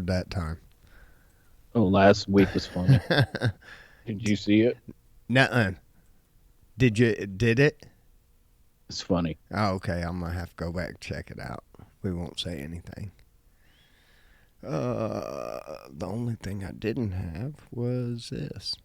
hard that time. Oh, last week was funny. Did you see it? Nuh-uh. Did it? It's funny. Oh, okay. I'm gonna have to go back and check it out. We won't say anything. The only thing I didn't have was this.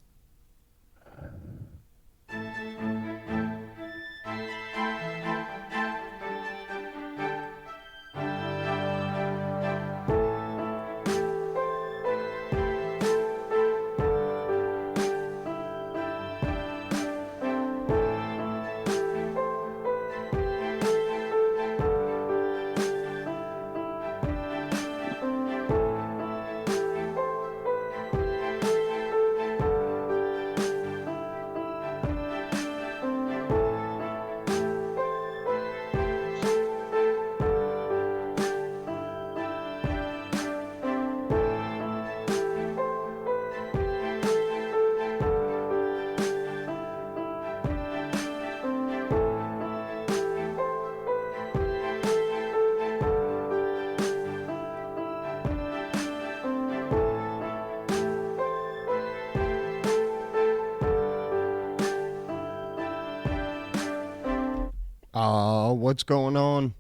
What's going on?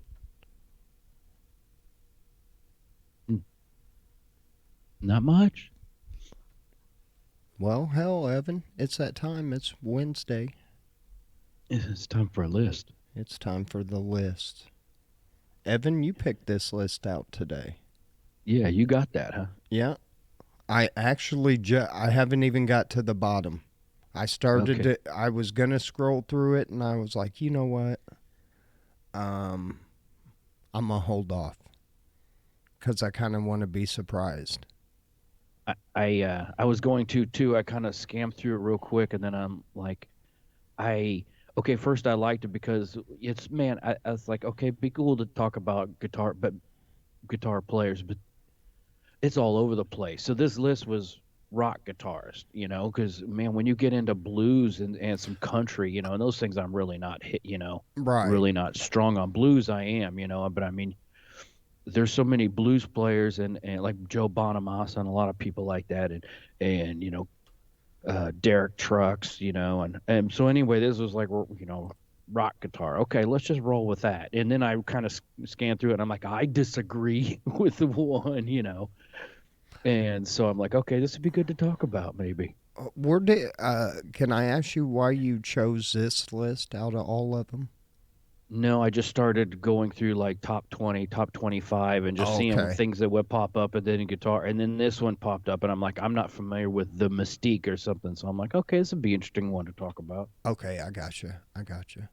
Mm, Not much. Well, hell, Evan, it's that time. It's Wednesday. It's time for a list. It's time for the list. Evan, you picked this list out today. Yeah, you got that, huh? Yeah, I actually I haven't even got to the bottom. I started Okay. to. I was gonna scroll through it, and I was like, you know what? Um, I'm gonna hold off because I kind of want to be surprised. I was going to too. I kind of scammed through it real quick, and then I'm like, I okay. First, I liked it because it's man. I was like, okay, be cool to talk about guitar, but guitar players, but it's all over the place. So this list was rock guitars, because man, when you get into blues and some country, and those things I'm really not hit, Right. really not strong on blues. I am, but I mean, there's so many blues players and like Joe Bonamassa and a lot of people like that, and Derek Trucks, and so anyway, this was like rock guitar. Okay, let's just roll with that. And then I kind of scanned through it, and I'm like, I disagree with the one. And so I'm like, okay, this would be good to talk about maybe. Where did? Can I ask you why you chose this list out of all of them? No, I just started going through like top 20, top 25, and just seeing Okay. things that would pop up and then guitar. And then this one popped up, and I'm like, I'm not familiar with the Mystique or something. So I'm like, okay, this would be an interesting one to talk about. Okay, I got you. I got you.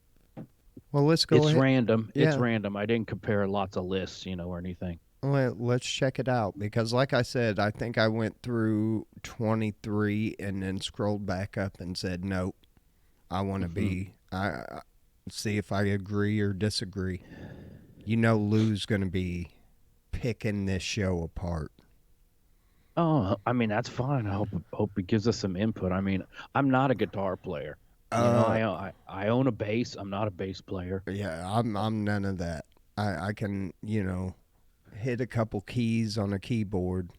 Well, let's go It's ahead. random. It's Yeah. random. I didn't compare lots of lists, or anything. Let's check it out because, like I said, I think I went through 23 and then scrolled back up and said, nope, I want to Hmm. be. See if I agree or disagree. You know, Lou's going to be picking this show apart. Oh, I mean, that's fine. I hope it gives us some input. I mean, I'm not a guitar player. Uh, I own a bass. I'm not a bass player. yeah, I'm none of that. I can, hit a couple keys on a keyboard,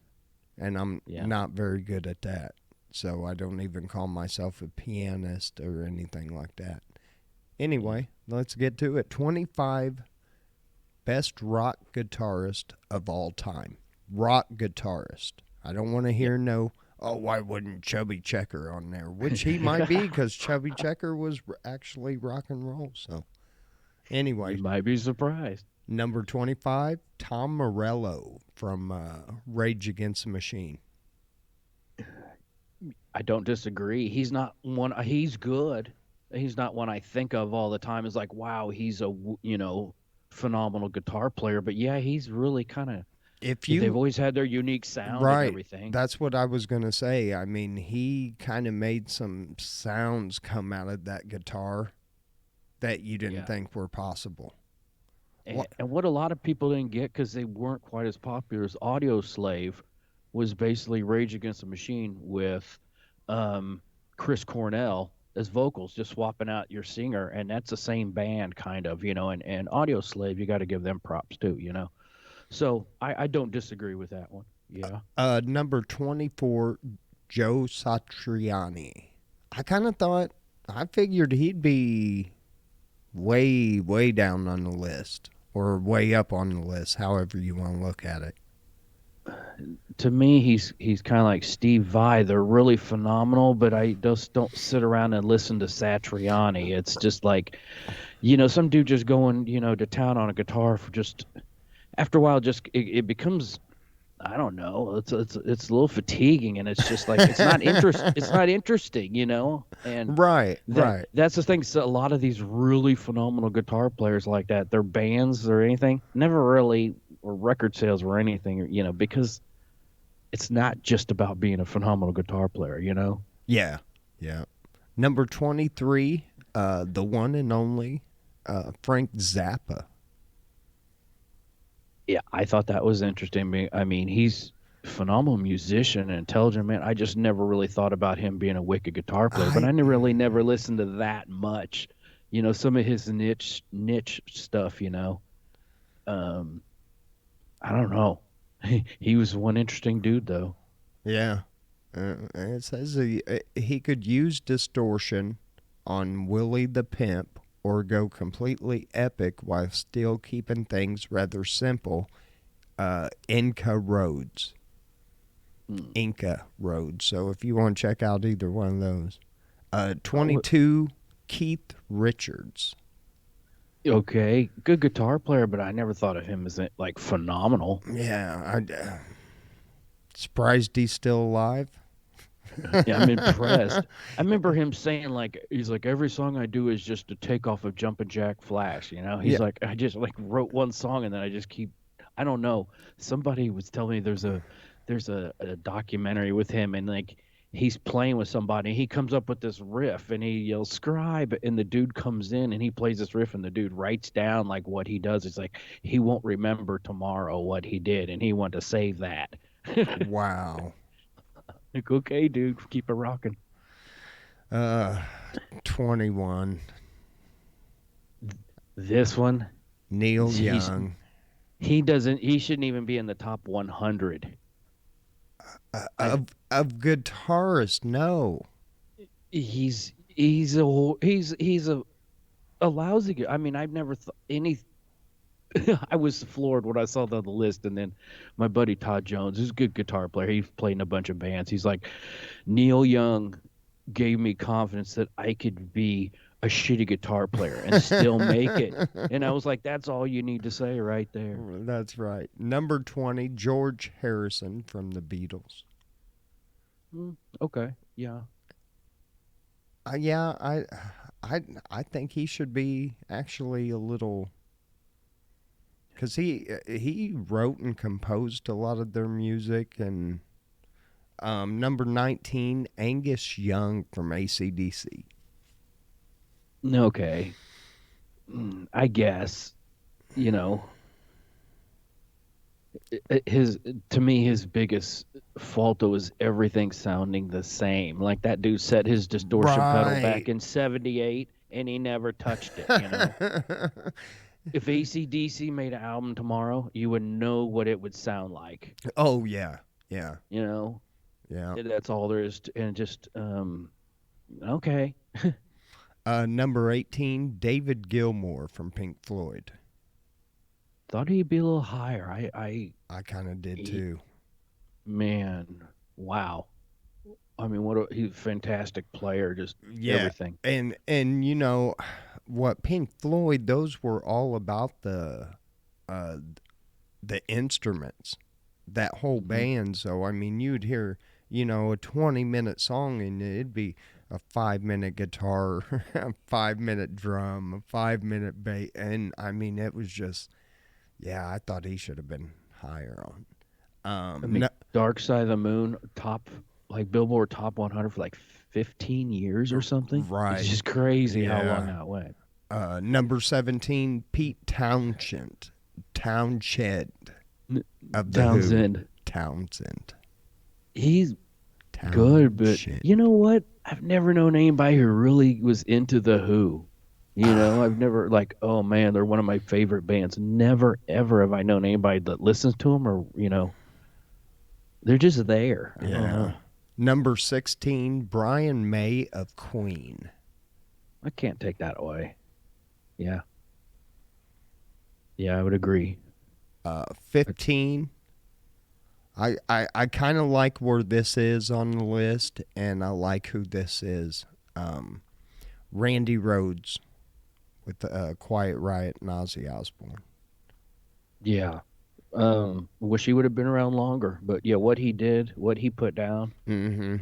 and I'm Yeah. not very good at that. So I don't even call myself a pianist or anything like that. Yeah. Anyway, let's get to it. 25 best rock guitarist of all time. Rock guitarist. I don't want to Yeah. hear no, oh, why wouldn't Chubby Checker on there? Which he might be because Chubby Checker was actually rock and roll. So, You anyway, might be surprised. number 25, Tom Morello from Rage Against the Machine. I don't disagree. He's not one. He's good. He's not one I think of all the time. Is like, wow, he's a phenomenal guitar player. But yeah, he's really kind of. If They've you, always had their unique sound and right, everything. that's what I was going to say. I mean, he kind of made some sounds come out of that guitar that you didn't Yeah. think were possible. And, What? and what a lot of people didn't get because they weren't quite as popular as Audio Slave was basically Rage Against the Machine with um, Chris Cornell as vocals, just swapping out your singer, and that's the same band kind of, and Audio Slave, you got to give them props too. So I don't disagree with that one. Yeah. Number 24, Joe Satriani. I kind of thought, I figured he'd be way, way down on the list or way up on the list, however you want to look at it. To me, he's kind of like Steve Vai. They're really phenomenal, but I just don't sit around and listen to Satriani. It's just like, some dude just going, to town on a guitar for just after a while, just it becomes, I don't know, it's a little fatiguing, and it's just like it's not interesting, and Right, right. that's the thing. So a lot of these really phenomenal guitar players like that, their bands or anything, never really or record sales or anything, because it's not just about being a phenomenal guitar player. Yeah, yeah. Number 23, the one and only Frank Zappa. Yeah, I thought that was interesting. I mean, he's a phenomenal musician and intelligent man. I just never really thought about him being a wicked guitar player, but I I never listened to that much. Some of his niche stuff. Um, I don't know. He was one interesting dude, though. Yeah. It says he could use distortion on Willie the Pimp or go completely epic while still keeping things rather simple. Inca Roads. Hmm. Inca Roads. So if you want to check out either one of those. Oh, 22, Keith Richards. okay, good guitar player, but I never thought of him as like phenomenal. Yeah, surprised he's still alive. Yeah, I'm impressed. I remember him saying like he's like every song I do is just a takeoff of Jumpin' Jack Flash. Yeah. He's like I just like wrote one song and then I just keep. I don't know. Somebody was telling me there's a documentary with him and like he's playing with somebody. He comes up with this riff and he yells scribe and the dude comes in and he plays this riff and the dude writes down like what he does. It's like he won't remember tomorrow what he did and he wanted to save that. Wow. Like okay, dude, keep it rocking. Uh, 21, This one, Neil he's Young. he shouldn't even be in the top 100. I Of guitarists, no. he's a lousy I mean, I've never thought any I was floored when I saw the list and then my buddy Todd Jones, who's a good guitar player, he's played in a bunch of bands. He's like Neil Young gave me confidence that I could be a shitty guitar player and still make it. And I was like, that's all you need to say right there. That's right. Number 20, George Harrison from the Beatles. Okay. Yeah. Yeah, I, I think he should be actually a little because he wrote and composed a lot of their music. And number 19, Angus Young from AC/DC. Okay. I guess, you know, his to me his biggest fault was everything sounding the same. Like that dude set his distortion pedal Right. back in 78 and he never touched it. If AC/DC made an album tomorrow, you would know what it would sound like. Oh yeah, yeah, You know, yeah. that's all there is and just okay. Number 18, David Gilmour from Pink Floyd. Thought he'd be a little higher. I kind of did He, too. man, wow. I mean, he's a fantastic player, just Yeah, everything. and what Pink Floyd, those were all about uh the instruments, that whole Hmm. band. So I mean, you'd hear a 20-minute song and it'd be a 5-minute guitar, a 5-minute drum, a 5-minute bass, and I mean it was just yeah. I thought he should have been higher on. I No, mean, Dark Side of the Moon, top like Billboard Top 100 for like 15 years or something. It's right, just crazy how long yeah. that went. Number 17, Pete Townshend N- of the Who. Townsend, Townsend. he's good, but Townshend. you know what? I've never known anybody who really was into the Who. I've Ah, never like, oh man, they're one of my favorite bands. Never ever have I known anybody that listens to them or. They're just there. I don't Yeah. know. Number 16, Brian May of Queen. I can't take that away. Yeah. Yeah, I would agree. But 15, I kind of like where this is on the list, and I like who this is. Um, Randy Rhoads with Quiet Riot and Ozzy Osbourne. yeah. Wish he would have been around longer. But yeah, what he did, what he put down, Mm-hmm.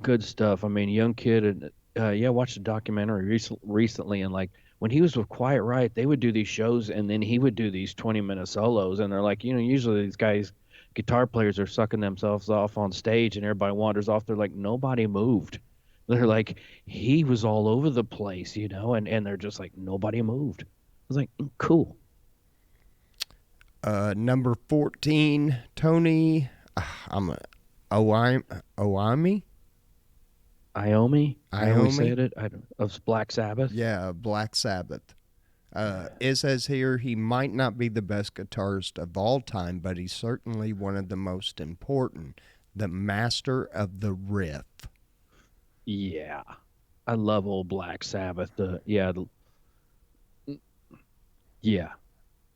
good stuff. I mean, young kid, and yeah, I watched a documentary recently, and like when he was with Quiet Riot, they would do these shows, and then he would do these 20-minute solos, and they're like, usually these guys, guitar players, are sucking themselves off on stage, and everybody wanders off. They're like, nobody moved. They're like, he was all over the place, and they're just like, nobody moved. I was like, cool. Number 14, Tony. I'm a Oimi. Oimi. Iommi, however we Iomi. said it, I don't, of Black Sabbath. Yeah, Black Sabbath. It says here he might not be the best guitarist of all time, but he's certainly one of the most important. The master of the riff. Yeah, I love old Black Sabbath. Yeah,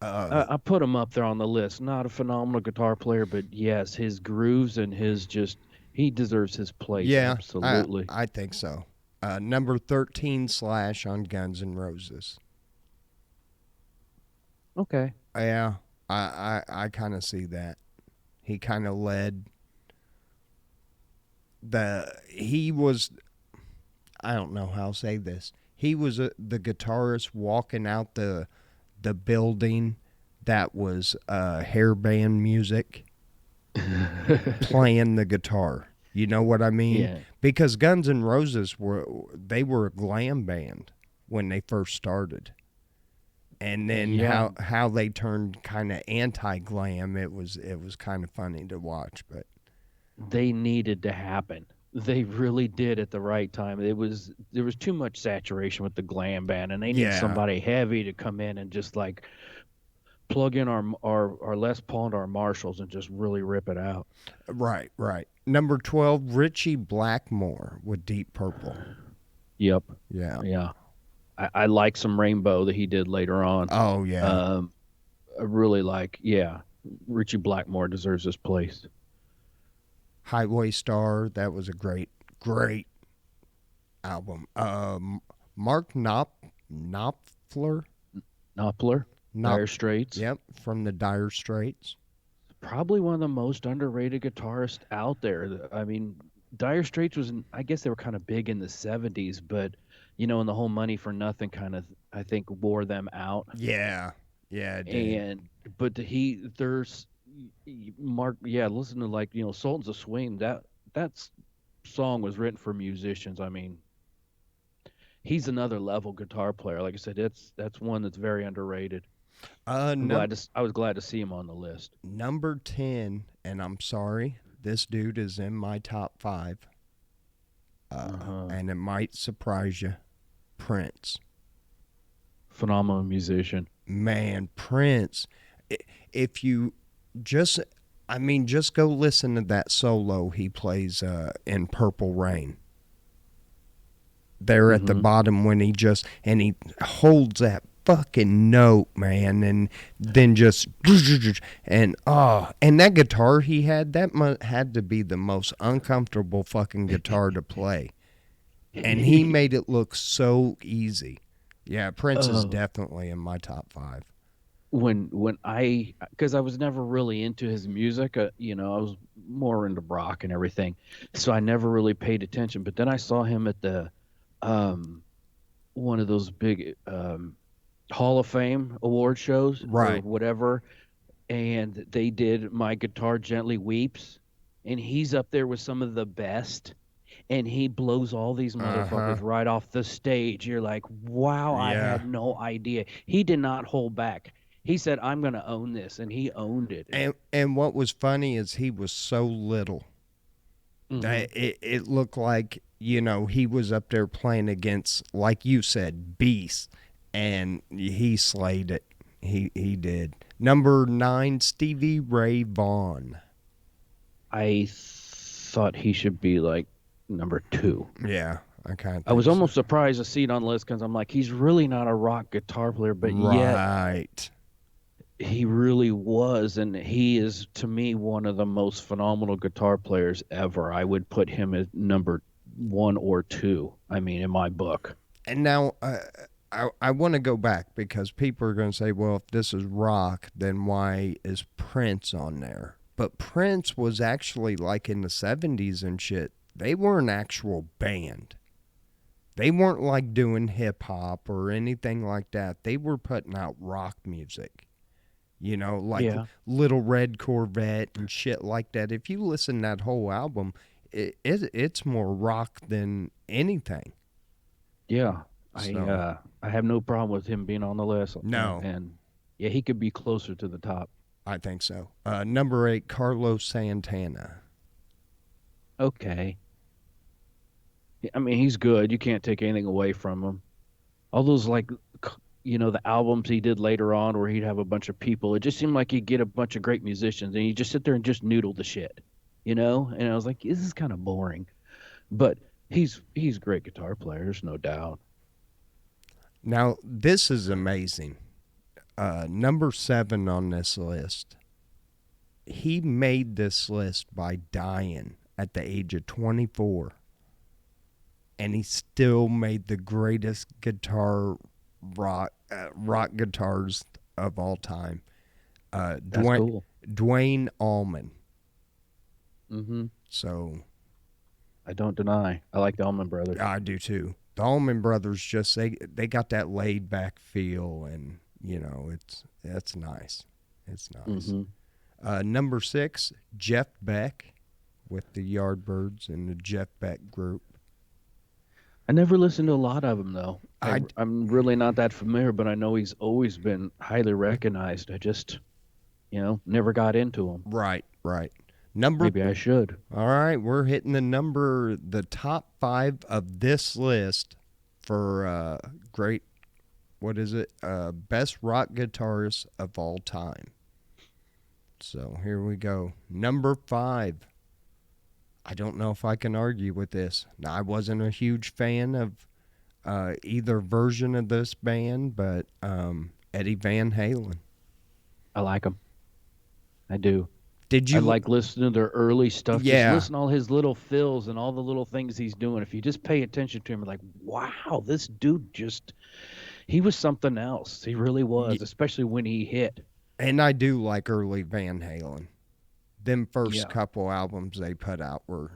Uh, I put him up there on the list. Not a phenomenal guitar player, but yes, his grooves and his just he deserves his place. yeah, Absolutely. I think so. Number 13, Slash on Guns N' Roses. Okay. Yeah, I kind of see that. He kind of led he was, I don't know how to say this. He was the guitarist walking out the building that was hair band music playing the guitar. You know what I mean? Yeah. Because Guns N' Roses were a glam band when they first started. And then Yeah. how they turned kind of anti glam, it was kind of funny to watch, but They needed to happen. They really did at the right time. There was too much saturation with the glam band, and they need yeah. somebody heavy to come in and just like plug in our Les Paul and our Marshalls and just really rip it out. Right, right. Number 12, Richie Blackmore with Deep Purple. Yep. Yeah. Yeah. I like some Rainbow that he did later on. Oh, yeah. Um, I really like, yeah, Richie Blackmore deserves his place. Highway Star, that was a great, great album. Mark Knopfler? Knopfler, Knop, Dire Straits, yep, from the Dire Straits. probably one of the most underrated guitarists out there. I mean, Dire Straits I guess they were kind of big in the 70s, but, and the whole money for nothing kind of, I think, wore them out. Yeah, yeah, it did. And, but there's, Mark, yeah, listen to like, Sultans of Swing, that's song was written for musicians. I mean, he's another level guitar player. Like I said, that's one that's very underrated. Uh, num- I was glad to see him on the list. Number 10, and I'm sorry, this dude is in my top five, Uh-huh. and it might surprise you. Prince. Phenomenal musician. Man, Prince. If you just, I mean, just go listen to that solo he plays in Purple Rain. There at the Hmm. bottom when and he holds that fucking note, man, and then just and that guitar he had had to be the most uncomfortable fucking guitar to play, and he made it look so easy. Yeah, Prince is uh, definitely in my top five. when because I was never really into his music, I was more into rock and everything, so I never really paid attention. But then I saw him at the um one of those big Hall of Fame award shows or Right. whatever, and they did My Guitar Gently Weeps, and he's up there with some of the best, and he blows all these Uh huh. motherfuckers right off the stage. You're like, wow, I Yeah. had no idea. He did not hold back. He said, I'm going to own this, and he owned it. And what was funny is he was so little Hmm. that it looked like he was up there playing against, like you said, beasts, and he slayed it. He did. Number 9, Stevie Ray Vaughan. I thought he should be like number two. Yeah, I kind of I was think so. almost surprised to see it on the list because I'm like, he's really not a rock guitar player, but yet Right. he really was, and he is to me one of the most phenomenal guitar players ever. I would put him at number one or two. I mean, in my book. And now I want to go back because people are going to say, well, if this is rock, then why is Prince on there? But Prince was actually like in the 70s and shit. They were an actual band. They weren't like doing hip hop or anything like that. They were putting out rock music. Like Yeah, Little Red Corvette and shit like that. If you listen to that whole album, it's more rock than anything. yeah. So, I have no problem with him being on the list, no, and yeah, he could be closer to the top. I think so. Number 8, Carlos Santana. Okay. I mean, he's good. You can't take anything away from him. All those the albums he did later on where he'd have a bunch of people, it just seemed like he'd get a bunch of great musicians and he'd just sit there and just noodle the shit. And I was like, this is kind of boring, but he's a great guitar player, there's no doubt. Now, this is amazing. Number 7 on this list. He made this list by dying at the age of 24. And he still made the greatest rock guitars of all time. That's Dwayne cool. Dwayne Allman. Hmm. So I don't deny, I like the Allman Brothers. I do too. The Allman Brothers just they got that laid back feel, and it's nice. It's nice. Hmm. Number 6, Jeff Beck with the Yardbirds and the Jeff Beck group. I never listened to a lot of him though. I I'm really not that familiar, but I know he's always been highly recognized. I just never got into him. right, right. Number Maybe I should. All right, we're hitting the top 5 of this list for great. What is it? Best rock guitarist of all time. So here we go. Number 5. I don't know if I can argue with this. Now, I wasn't a huge fan of either version of this band, but Eddie Van Halen. I like him. I do. Did I you? like listening to their early stuff. Just Yeah, listen to all his little fills and all the little things he's doing. If you just pay attention to him, you're like, wow, this dude he was something else. He really was, especially when he hit. and I do like early Van Halen. Them first Yeah. couple albums they put out were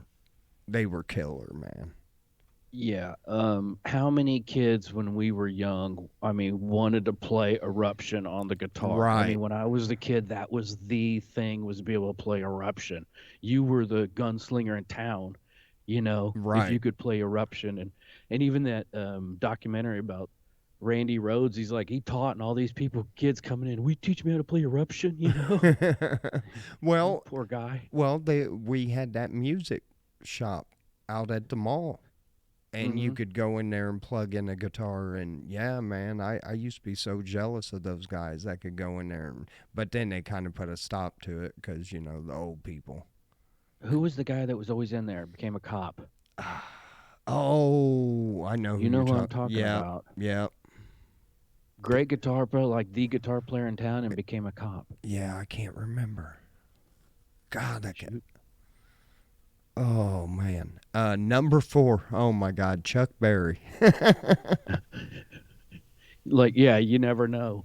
killer, man. Yeah. How many kids when we were young, I mean, wanted to play Eruption on the guitar? I Right, mean, when I was a kid, that was the thing, was to be able to play Eruption. You were the gunslinger in town, if right. you could play Eruption. And even that documentary about Randy Rhodes, he's like, he taught, and all these kids coming in, we teach me how to play Eruption. well, Poor guy. we had that music shop out at the mall, and you Hmm. could go in there and plug in a guitar. And yeah, man, I used to be so jealous of those guys that could go in there, but then they kind of put a stop to it because the old people. Who was the guy that was always in there, became a cop? Oh, I know who You you're know who I'm talking. talking Yeah, about. yeah, Great guitar player, like the guitar player in town, and became a cop. yeah. I can't remember. God, I can. Shoot. Oh man. Number 4. Oh my God, Chuck Berry. Like, yeah, you never know.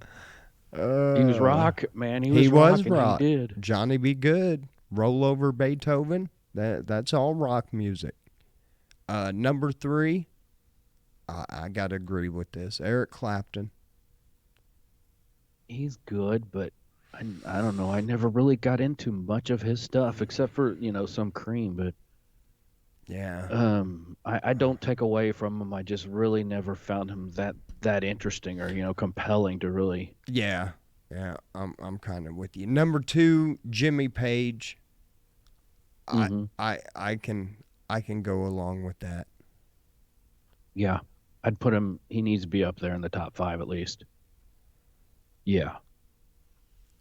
He was uh, rock, man. He he was was rock, and he rock. did. Johnny Be Good. Roll over Beethoven. That's all rock music. Number 3. I gotta agree with this. Eric Clapton. He's good, but I don't know. I never really got into much of his stuff except for some Cream, but Yeah. I don't take away from him. I just really never found him that interesting or compelling to really. Yeah. Yeah. I'm kind of with you. Number 2, Jimmy Page. I Hmm. I can go along with that. Yeah, I'd put him. He needs to be up there in the top five at least. Yeah.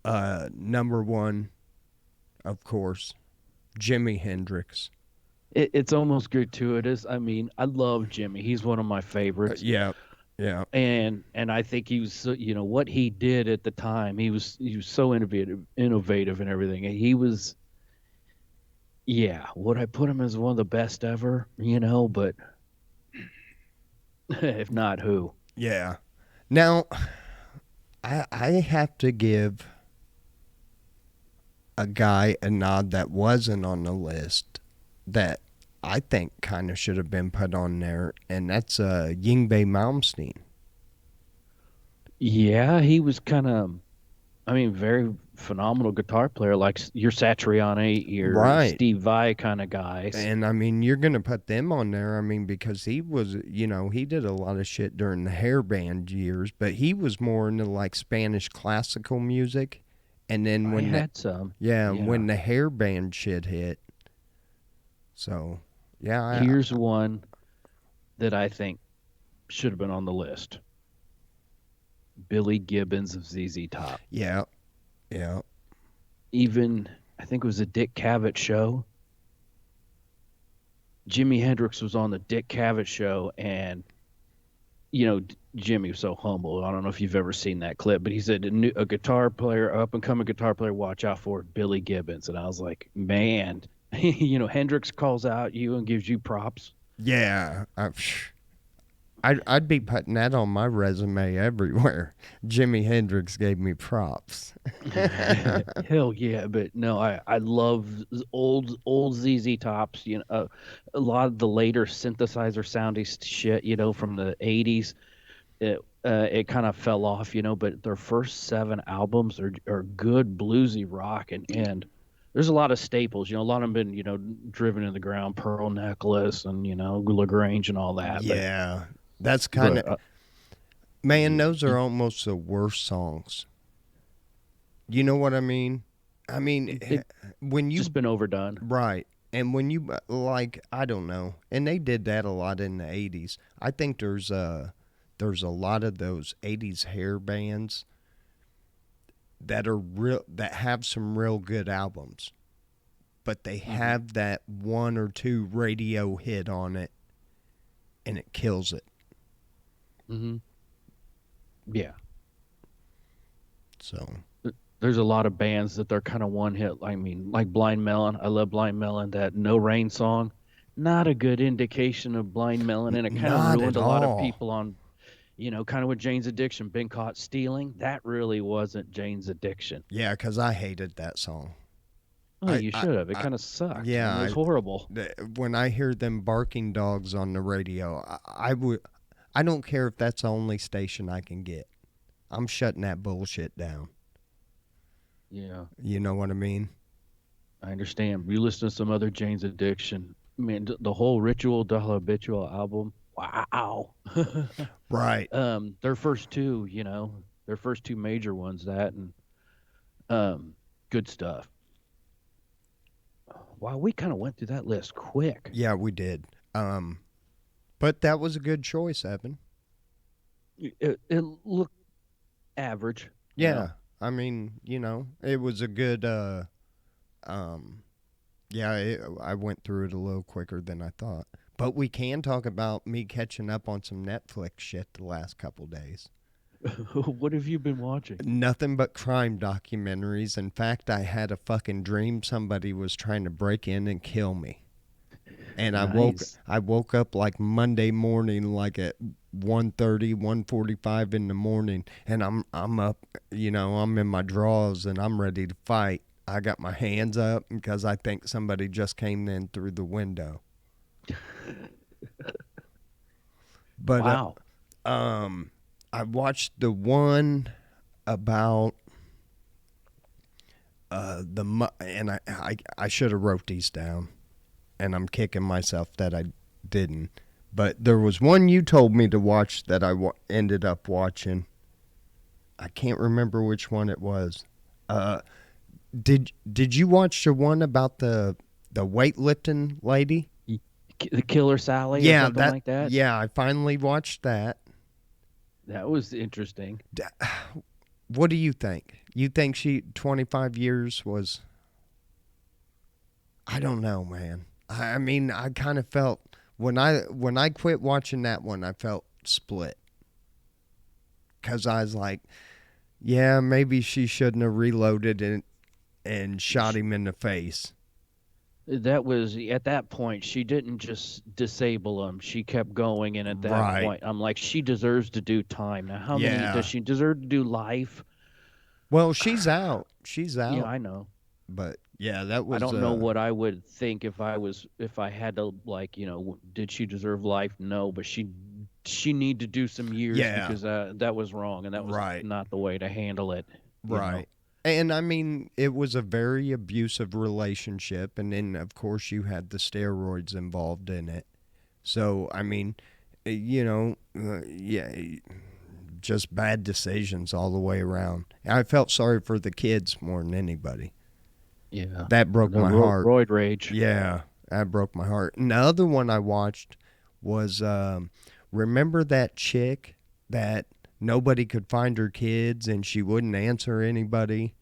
Number 1, of course, Jimi Hendrix. It's almost gratuitous. I mean, I love Jimmy. He's one of my favorites. Yeah, yeah, And I think he was what he did at the time. He was so innovative and everything. And he was, yeah, would I put him as one of the best ever? But if not, who? yeah. Now, I have to give a guy a nod that wasn't on the list that I think kind of should have been put on there, and that's Yngwie Malmsteen. Yeah, he was kind of, I mean, very phenomenal guitar player, like your Satriani, your Right. Steve Vai kind of guys. And I mean, you're going to put them on there. I mean, because he was, he did a lot of shit during the hair band years, but he was more into like Spanish classical music. And then I had some. Yeah. when the hair band shit hit. So, yeah, Here's one that I think should have been on the list. Billy Gibbons of ZZ Top. yeah, yeah, Even I think it was a Dick Cavett show. Jimi Hendrix was on the Dick Cavett show, and Jimmy was so humble. I don't know if you've ever seen that clip, but he said a guitar player, up and coming guitar player, watch out for Billy Gibbons. And I was like, man, Hendrix calls out you and gives you props. yeah. I'd be putting that on my resume everywhere. Jimi Hendrix gave me props. Hell yeah, but no, I love old ZZ Tops. A lot of the later synthesizer soundy shit. From the '80s. It kind of fell off. But their first 7 albums are good bluesy rock, and there's a lot of staples. A lot of them been driven in the ground, Pearl Necklace and Lagrange and all that. Yeah, that's kind But of man. mhm. Those are almost the worst songs. You know what I mean? I mean, It when you just been overdone. right, and when you like, I don't know, and they did that a lot in the '80s. I think there's a lot of those '80s hair bands that are real that have some real good albums, but they Hmm. have that one or two radio hit on it, and it kills it. Hmm. Yeah. So There's a lot of bands that they're kind of one hit. I mean, like Blind Melon. I love Blind Melon. That No Rain song, not a good indication of Blind Melon, and it kind of not at ruined a lot of all. people on, kind of with Jane's Addiction. Been caught stealing. That really wasn't Jane's Addiction. Yeah, because I hated that song. Oh, you I, should have. It I kind of sucked. I yeah. mean, it was horrible. When I hear them barking dogs on the radio, I would. I don't care if that's the only station I can get. I'm shutting that bullshit down. Yeah, You know what I mean? I understand. You listen to some other Jane's Addiction. I mean, the whole Ritual de la Habitual album. Wow. Right. Their first two major ones, that and um, good stuff. Wow, we kind of went through that list quick. Yeah, we did. But that was a good choice, Evan. It looked average, Yeah. I mean, it was a good. Um, yeah, I went through it a little quicker than I thought. But we can talk about me catching up on some Netflix shit the last couple days. What have you been watching? Nothing but crime documentaries. In fact, I had a fucking dream somebody was trying to break in and kill me. And Nice. I woke up like Monday morning like at 1:30, 1:45 in the morning, and I'm up, I'm in my drawers and I'm ready to fight. I got my hands up because I think somebody just came in through the window. But Wow. I watched the one about and I should have wrote these down, and I'm kicking myself that I didn't. But there was one you told me to watch that I ended up watching. I can't remember which one it was. Uh, did you watch the one about the weightlifting lady? The Killer Sally or Yeah, something like that. yeah, I finally watched that. That was interesting. What do you think? You think she 25 years was I don't know, man. I mean, I kind of felt when I quit watching that one, I felt split because I was like, yeah, maybe she shouldn't have reloaded and shot Sh him in the face. That was at that point, she didn't just disable him. She kept going, and at that Right. point, I'm like, she deserves to do time. Now, how many does Yeah. she deserve to do life? Well, she's out. She's Yeah, out. I know. But yeah, that I was don't know what I would think if I had to, like, did she deserve life? No, but she need to do some years yeah, because that was wrong and that was right. not the way to handle it. You know. Right. And I mean, it was a very abusive relationship. And then, of course, you had the steroids involved in it. So, I mean, yeah, just bad decisions all the way around. I felt sorry for the kids more than anybody. Yeah. That broke The my heart. roid rage. Yeah, that broke my heart. And the other one I watched was remember that chick that nobody could find her kids and she wouldn't answer anybody?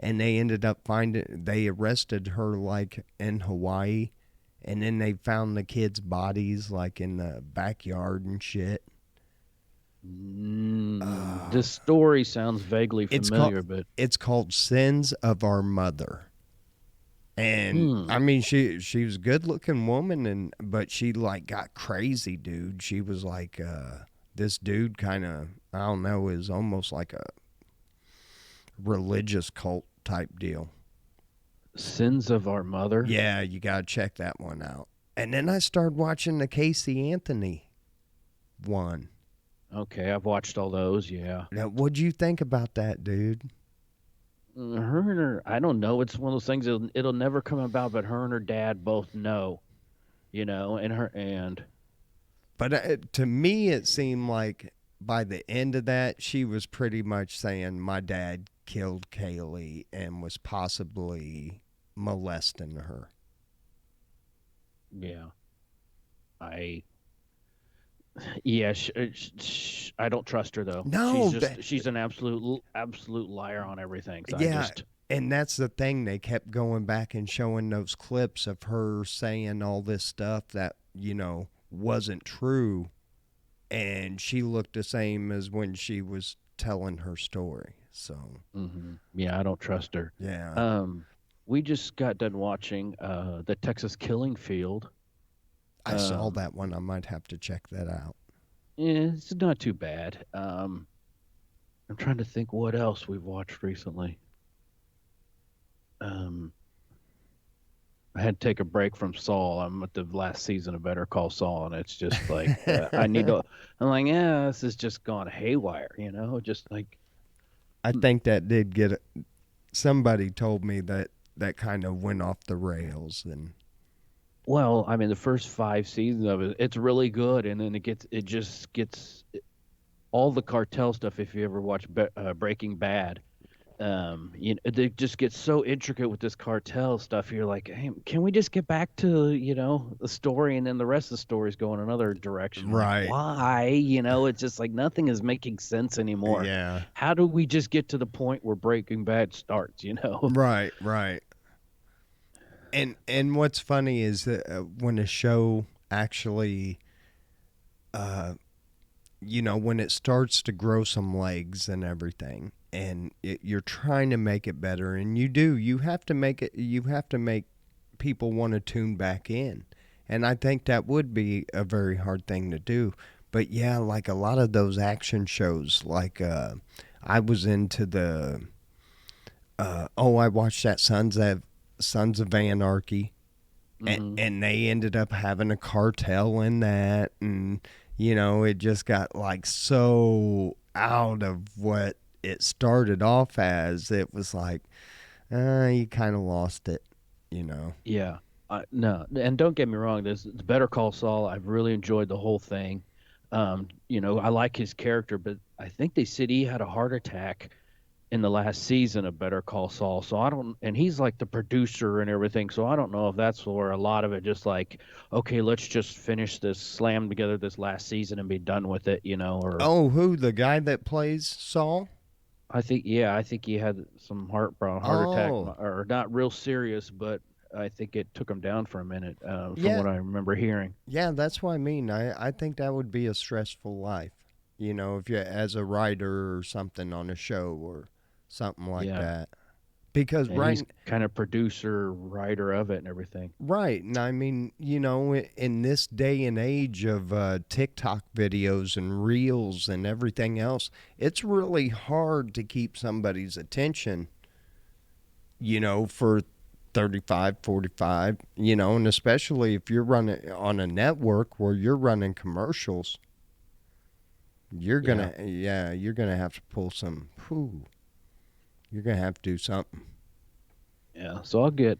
And they ended up they arrested her like in Hawaii. And then they found the kids' bodies like in the backyard and shit. This story sounds vaguely It's called familiar, but it's called Sins of Our Mother. And hmm. I mean, she was a good looking woman, and but she like got crazy, dude. She was like this dude kind of, I don't know, is almost like a religious cult type deal. Sins of Our Mother. Yeah, you gotta check that one out. And then I started watching the Casey Anthony one. Okay, I've watched all those. Yeah. Now, what'd you think about that, dude? Her and her, I don't know. It's one of those things. It'll never come about, but her and her dad both know, and But to me, it seemed like by the end of that, she was pretty much saying my dad killed Kaylee and was possibly molesting her. yeah, I, yeah, I don't trust her though. No, She's an absolute liar on everything. So I yeah, just, and that's the thing. They kept going back and showing those clips of her saying all this stuff that wasn't true, and she looked the same as when she was telling her story. So yeah, I don't trust her. yeah, Um, we just got done watching the Texas Killing Field. I saw Um, that one. I might have to check that out. it's not too bad. I'm trying to think what else we've watched recently. Um, I had to take a break from Saul. I'm at the last season of Better Call Saul, and it's just like I need to. I'm like, yeah, this is just gone haywire, Just like, I think that did get somebody told me that that kind of went off the rails and well, I mean, the first 5 seasons of it, it's really good, and then it just gets all the cartel stuff. If you ever watch Breaking Bad, they just get so intricate with this cartel stuff. You're like, hey, can we just get back to the story, and then the rest of the story is going another direction. Like, right. why? It's just like nothing is making sense anymore. Yeah. How do we just get to the point where Breaking Bad starts? Right, right. And what's funny is that when a show actually when it starts to grow some legs and everything and you're trying to make it better and you have to make people want to tune back in, and I think that would be a very hard thing to do. But yeah, like a lot of those action shows, like I was into the I watched that Sons of Anarchy, Hmm. and they ended up having a cartel in that, and it just got like so out of what it started off as. It was like you kind of lost it. Yeah. No, and don't get me wrong. This Better Call Saul. I've really enjoyed the whole thing. I like his character, but I think they said he had a heart attack in the last season of Better Call Saul. So I don't, and he's like the producer and everything. So I don't know if that's where a lot of it just like, okay, let's just finish this, slam together this last season and be done with it, or Oh, who, the guy that plays Saul? I think, yeah, I think he had some heart attack Oh, or not real serious, but I think it took him down for a minute, from Yeah, what I remember hearing. yeah, that's what I mean. I think that would be a stressful life. You know, if you as a writer or something on a show or something like Yeah, that. Because and he's kind of producer, writer of it, and everything. right, and I mean, you know, in this day and age of TikTok videos and reels and everything else, it's really hard to keep somebody's attention, you know, for 35, 45, you know, and especially if you're running on a network where you're running commercials, Yeah, you're gonna have to pull some, whew, you're gonna have to do something. yeah. So I'll get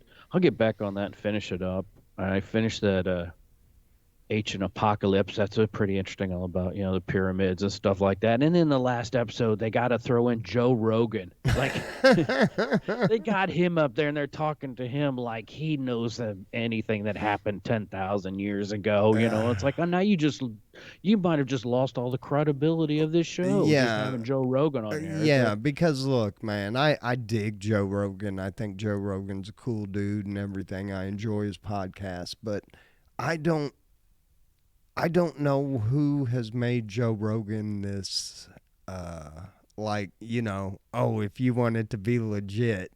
back on that and finish it up. I finished that Ancient Apocalypse. That's a pretty interesting, all about, the pyramids and stuff like that. And in the last episode, they got to throw in Joe Rogan. Like, they got him up there and they're talking to him like he knows anything that happened 10,000 years ago. It's like, oh, now you might have just lost all the credibility of this show just Yeah, having Joe Rogan on there. It's yeah, like, because look, man, I dig Joe Rogan. I think Joe Rogan's a cool dude and everything. I enjoy his podcast, but I don't I don't know who has made Joe Rogan this like, you know, oh, if you want it to be legit,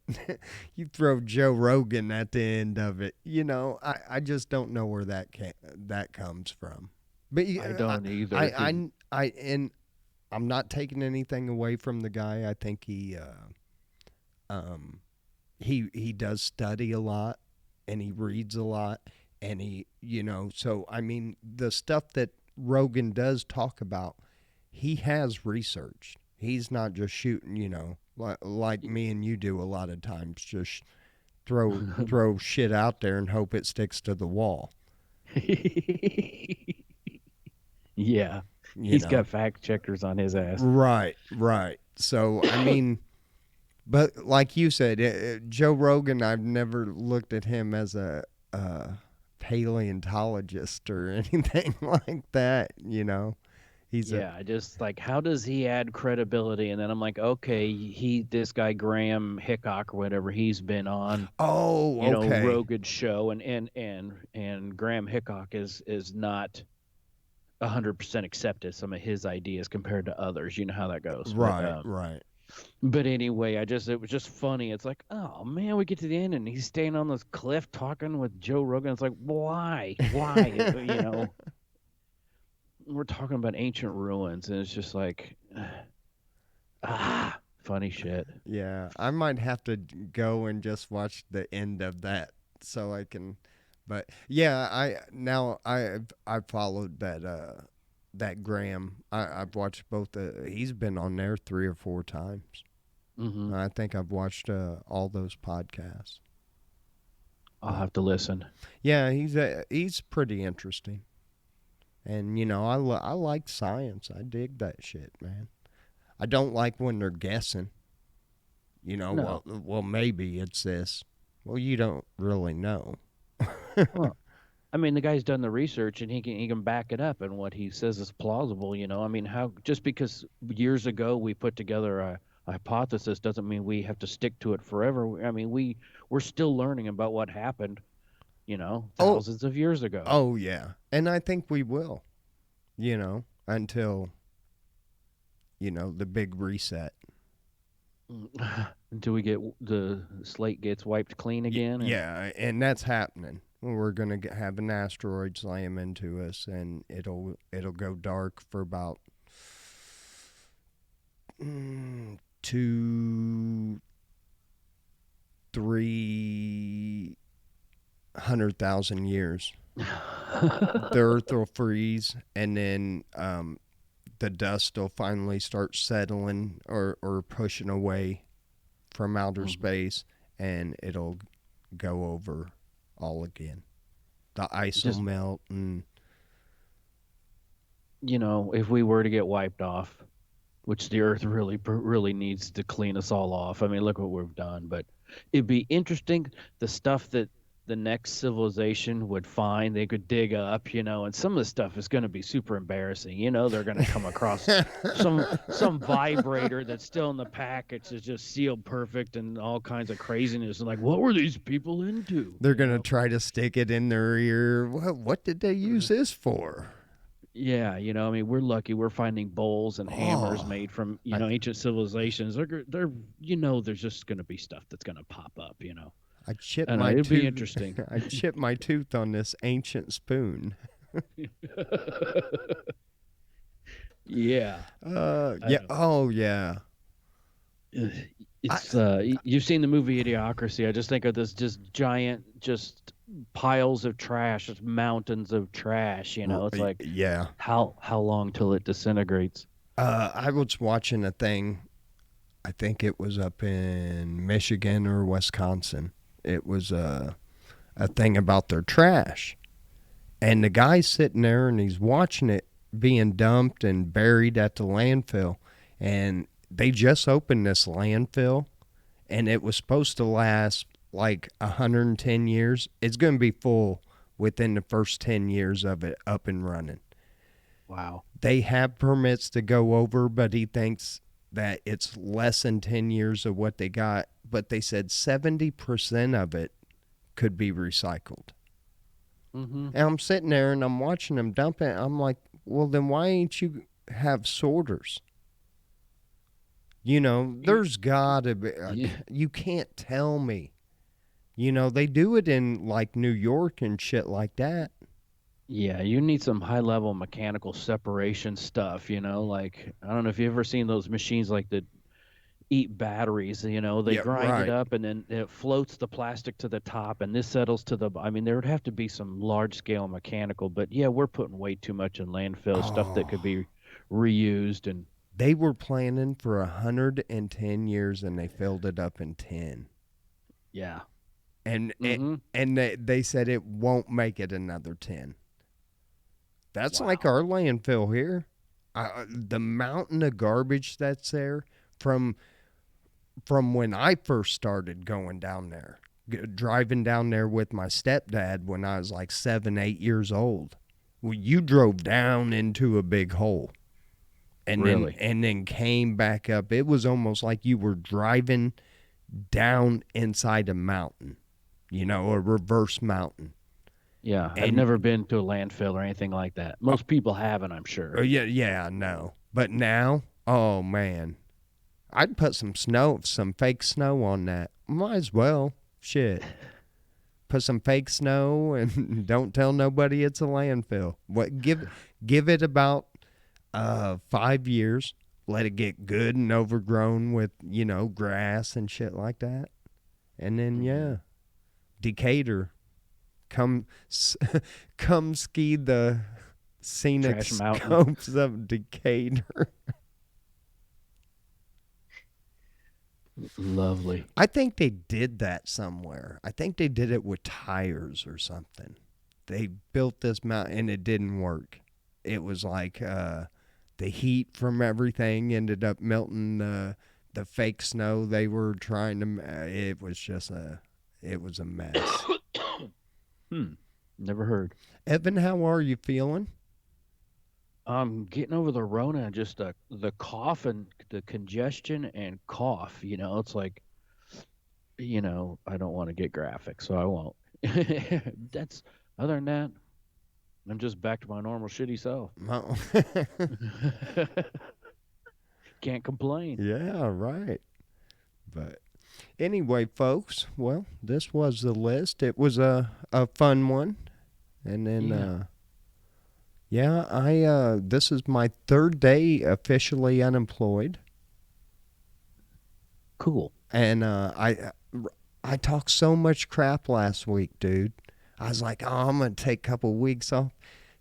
you throw Joe Rogan at the end of it. You know, I just don't know where that comes from. But I you- don't I either. Because I and I'm not taking anything away from the guy. I think um he does study a lot and he reads a lot and he, you know, so I mean the stuff that Rogan does talk about, he has researched. He's not just shooting, you know, like me and you do a lot of times, just throw shit out there and hope it sticks to the wall, yeah, you he's know. got fact checkers on his ass. Right, right. So I mean, but like you said, Joe Rogan, I've never looked at him as a paleontologist or anything like that. You know, he's a Yeah, I just like, how does he add credibility? And then I'm like, okay, this guy Graham Hickok or whatever, he's been on, oh, okay, Rogan's show, and Graham Hickok is not 100% accepted some of his ideas compared to others. You know how that goes. But right, right. anyway, it was just funny. It's like, oh man, we get to the end and he's staying on this cliff talking with Joe Rogan. It's like, why? We're talking about ancient ruins, and it's just like, funny shit. Yeah, I might have to go and just watch the end of that so I can. But yeah, I followed that Graham. I've watched both. He's been on there 3 or 4 times. Hmm. I think I've watched all those podcasts. I'll But have to listen. yeah, he's pretty interesting, and you know I like science. I dig that shit, man. I don't like when they're guessing. You know, No, well maybe it's this. Well, you don't really know. well, I mean, the guy's done the research and he can back it up, and what he says is plausible. I mean, how just because years ago we put together a hypothesis doesn't mean we have to stick to it forever. I mean, we're still learning about what happened, Oh, thousands of years ago. oh yeah, and I think we will. You know, until you know the big reset. Until we get the slate gets wiped clean again, and Yeah, and that's happening. We're gonna have an asteroid slam into us, and it'll go dark for about 2, 300,000 years. The Earth will freeze, and then the dust will finally start settling or pushing away from outer Mhm. space, and it'll go over all again. The ice will Just melt, and if we were to get wiped off, which the Earth really needs to clean us all off. I mean, look what we've done. But it'd be interesting, the stuff that the next civilization would find they could dig up, and some of the stuff is going to be super embarrassing. They're going to come across some vibrator that's still in the package that's just sealed perfect and all kinds of craziness. And like, what were these people into? They're gonna try to stick it in their ear. What did they use this for? Yeah, I mean, we're lucky we're finding bowls and hammers Oh, made from, I ancient civilizations. There's just going to be stuff that's going to pop up. I chipped I know, my it'd be tooth. interesting. I chipped my tooth on this ancient spoon. Yeah, I Yeah. know. Oh, yeah. I It's you've seen the movie Idiocracy. I just think of this just giant just piles of trash, just mountains of trash, It's like yeah. how long till it disintegrates? I was watching a thing. I think it was up in Michigan or Wisconsin. It was a thing about their trash, and the guy's sitting there and he's watching it being dumped and buried at the landfill, and they just opened this landfill, and it was supposed to last like 110 years. It's going to be full within the first 10 years of it up and running. Wow. They have permits to go over, but he thinks that it's less than 10 years of what they got. But they said 70% of it could be recycled. Mm-hmm. And I'm sitting there and I'm watching them dump it. I'm like, well, then why ain't you have sorters? There's got to be. Yeah. You can't tell me. They do it in like New York and shit like that. Yeah, you need some high level mechanical separation stuff, like I don't know if you've ever seen those machines like that eat batteries, they Yeah, grind it right. up and then it floats the plastic to the top and this settles to I mean, there would have to be some large scale mechanical, but yeah, we're putting way too much in landfill stuff that could Oh, be reused and they were planning for 110 years and they filled it up in 10. yeah. And it, Mm-hmm. and they said it won't make it another 10. That's like Wow. our landfill here. The mountain of garbage that's there from from when I first started going down there, driving down there with my stepdad when I was like 7, 8 years old. Well, you drove down into a big hole and then Really? came back up. It was almost like you were driving down inside a mountain, a reverse mountain. Yeah, I've And never been to a landfill or anything like that. Most people haven't, I'm oh, sure. yeah, yeah, no. But now, oh man, I'd put some fake snow on that. Might as well. Shit. Put some fake snow and don't tell nobody it's a landfill. Give it about 5 years. Let it get good and overgrown with, grass and shit like that. And then Hmm. yeah, Decatur, come come ski the scenic Trash Mountain. scopes of Decatur. Lovely. I think they did that somewhere. I think they did it with tires or something. They built this mountain and it didn't work. It was like the heat from everything ended up melting the fake snow they were trying to. It was just it was a mess. Hmm. Never heard. Evan, how are you feeling? I'm getting over the Rona, just the cough and the congestion and cough. It's like, I don't want to get graphic, so I won't. That's other than that, I'm just back to my normal shitty self. Oh. Can't complain. Yeah, right. But anyway, folks, well, this was the list. It was a fun one. And then Yeah. yeah, I this is my third day officially unemployed. Cool. And I talked so much crap last week, dude. I was like, "Oh, I'm going to take a couple weeks off,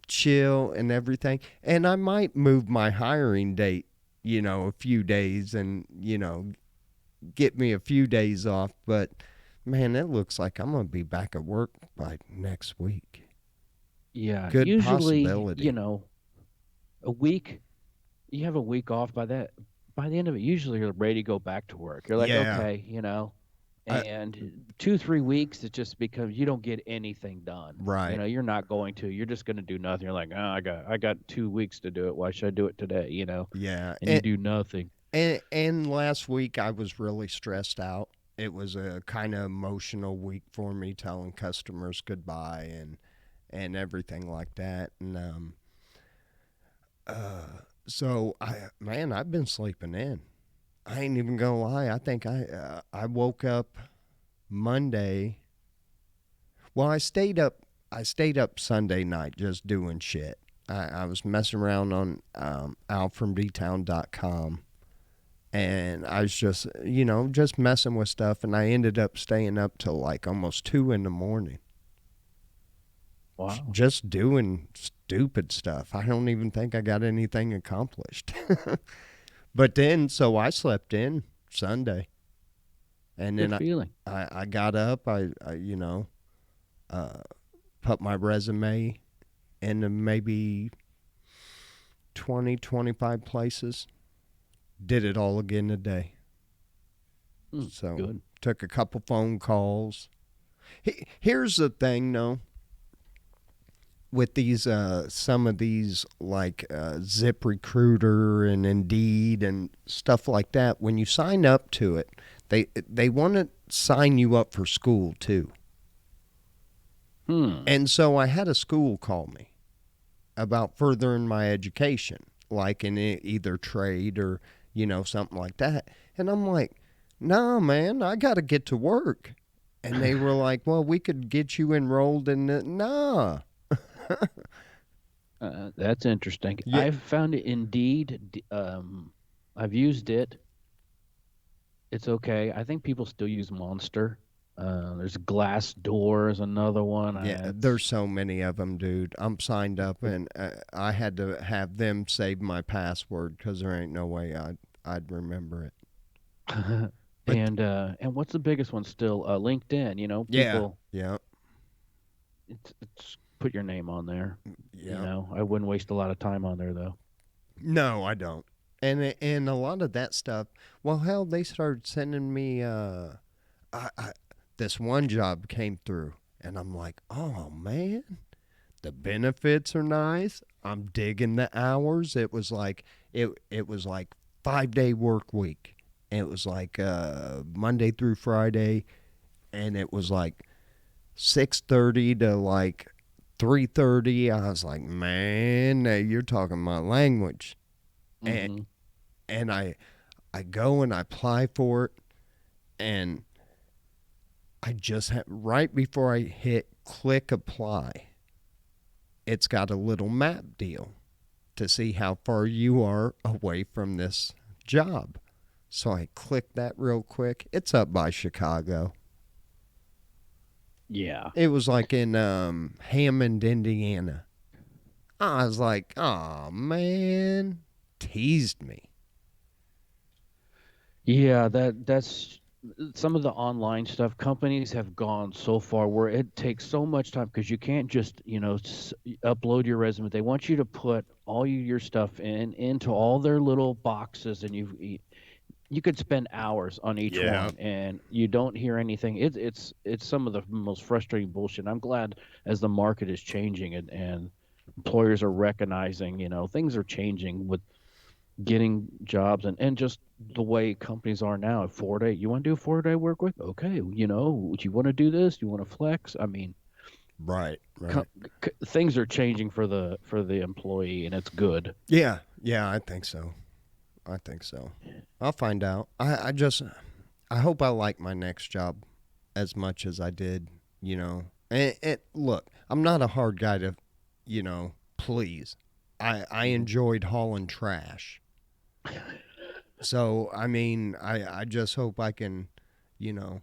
chill and everything." And I might move my hiring date, a few days and, get me a few days off, but man, it looks like I'm going to be back at work by next week. Yeah. Good Usually, possibility. a week, you have a week off by the end of it, usually you're ready to go back to work. You're like, Yeah. okay, I, and 2 3 weeks it just becomes you don't get anything done. right. You're not going to. You're just going to do nothing. You're like, oh, I got 2 weeks to do it. Why should I do it today? Yeah. And you do nothing. And last week I was really stressed out. It was a kind of emotional week for me, telling customers goodbye and everything like that. And so I've been sleeping in. I ain't even gonna lie. I think I woke up Monday. Well, I stayed up Sunday night just doing shit. I was messing around on alfromdtown.com, and I was just just messing with stuff, and I ended up staying up till like almost 2 in the morning, Wow. just doing stupid stuff. I don't even think I got anything accomplished. But then, so I slept in Sunday, and Good then feeling. I got up. I uh, put my resume into maybe 20, 25 places. Did it all again today. So Good. took a couple phone calls. Here's the thing, though, with these some of these like Zip Recruiter and Indeed and stuff like that. When you sign up to it, they want to sign you up for school too. Hmm. And so I had a school call me about furthering my education, like in either trade or something like that. And I'm like, nah, man, I got to get to work. And they were like, well, we could get you enrolled in it. Nah. That's interesting. Yeah. I've found it Indeed. I've used it. It's okay. I think people still use Monster. There's Glassdoor is another one. Yeah, there's It's so many of them, dude. I'm signed up, and I had to have them save my password because there ain't no way I'd remember it. But and what's the biggest one still? LinkedIn. yeah, People. yeah, It's put your name on there. yeah. I wouldn't waste a lot of time on there though. No, I don't. And a lot of that stuff. Well, hell, they started sending me. I this one job came through, and I'm like, oh man, the benefits are nice. I'm digging the hours. It was like 5 day work week. It was like Monday through Friday, and it was like 6:30 to like 3:30. I was like, man, now you're talking my language. And Hmm. I go and I apply for it, and I just right before I hit click apply, it's got a little map deal to see how far you are away from this job. So I clicked that real quick. It's up by Chicago. Yeah. It was like in Hammond, Indiana. I was like, oh man, teased me. Yeah, that's some of the online stuff. Companies have gone so far where it takes so much time because you can't just, upload your resume. They want you to put all your stuff into all their little boxes, and you could spend hours on each Yeah. one, and you don't hear anything. It's some of the most frustrating bullshit. I'm glad as the market is changing and employers are recognizing, things are changing with getting jobs and just the way companies are now. 4 day, you want to do a 4 day work week? Okay, would you want to do this? You want to flex? I mean, Right, co- right. things are changing for the employee, and it's good. Yeah, yeah, I think so. I think so. I'll find out. I hope I like my next job as much as I did, And look, I'm not a hard guy to, please. I Mhm. enjoyed hauling trash. So, I mean, I just hope I can, you know,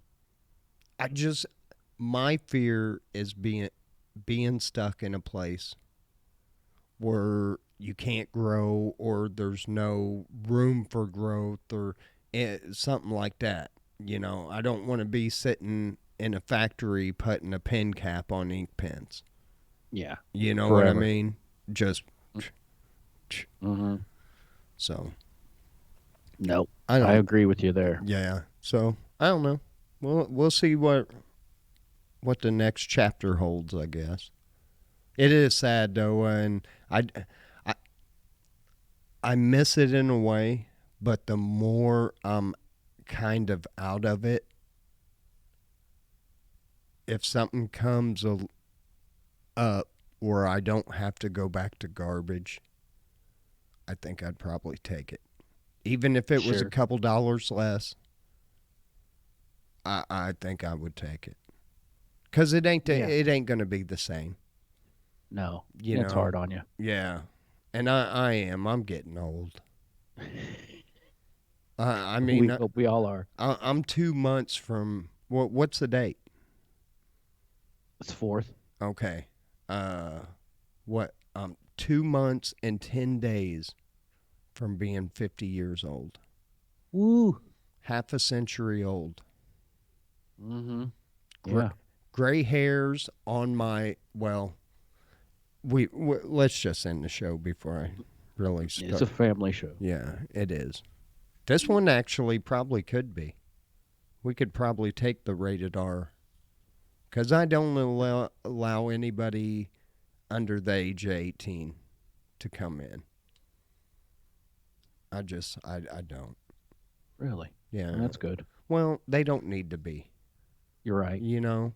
I just my fear is being stuck in a place where you can't grow or there's no room for growth or something like that. I don't want to be sitting in a factory putting a pen cap on ink pens. Yeah, You know what I forever. mean? Just Hmm. so Nope, I I don't. agree with you there. Yeah. So I don't know. we'll see what the next chapter holds. I guess it is sad though, and I I miss it in a way, but the more I'm kind of out of it, if something comes up where I don't have to go back to garbage, I think I'd probably take it. Even if it was a Sure. couple dollars less, I think I would take it. Cause Yeah. it ain't gonna be the same, No. you It's know. hard on you. Yeah, and I am. I'm getting old. I mean, We hope we all are. I'm 2 months from what's the date? It's fourth. Okay, what? 2 months and 10 days from being 50 years old. Woo. Half a century old. Mm-hmm. Gr- Yeah. gray hairs on my well. Let's just end the show before I really It's start. a family show. Yeah, it is. This one actually probably could be. We could probably take the rated R because I don't allow anybody under the age of 18 to come in. I don't. Really. Yeah. Well, that's good. Well, they don't need to be. You're right. You know,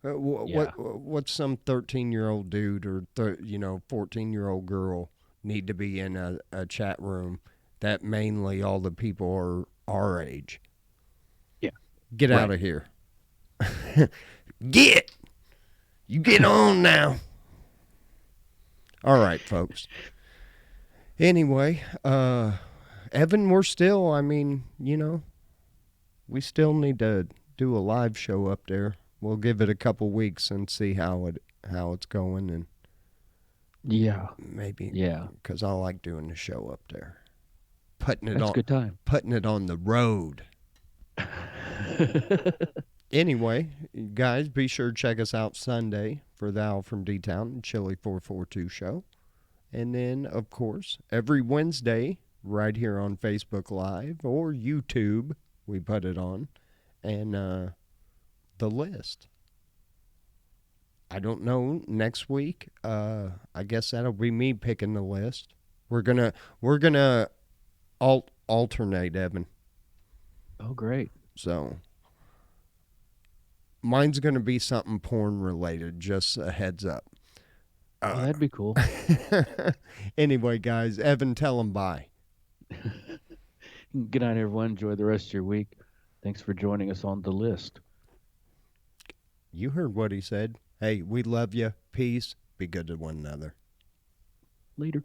Yeah. what's some 13-year-old dude or 14-year-old girl need to be in a chat room that mainly all the people are our age? Yeah. Get out Right. of here. Get you get on now. All right, folks. Anyway, Evan, we're still. I mean, we still need to do a live show up there. We'll give it a couple weeks and see how it's going, and Yeah. maybe Yeah. because I like doing the show up there, putting it That's a on good time. putting it on the road. Anyway, guys, be sure to check us out Sunday for the Al from D Town and Chili 442 show. And then, of course, every Wednesday, right here on Facebook Live or YouTube, we put it on. And the list. I don't know. Next week, I guess that'll be me picking the list. We're gonna alternate, Evan. Oh, great. So mine's gonna be something porn related. Just a heads up. Oh, Uh, that'd be cool. anyway, guys, Evan, tell them bye. Good night, everyone. Enjoy the rest of your week. Thanks for joining us on the list. You heard what he said. Hey, we love you. Peace. Be good to one another. Later.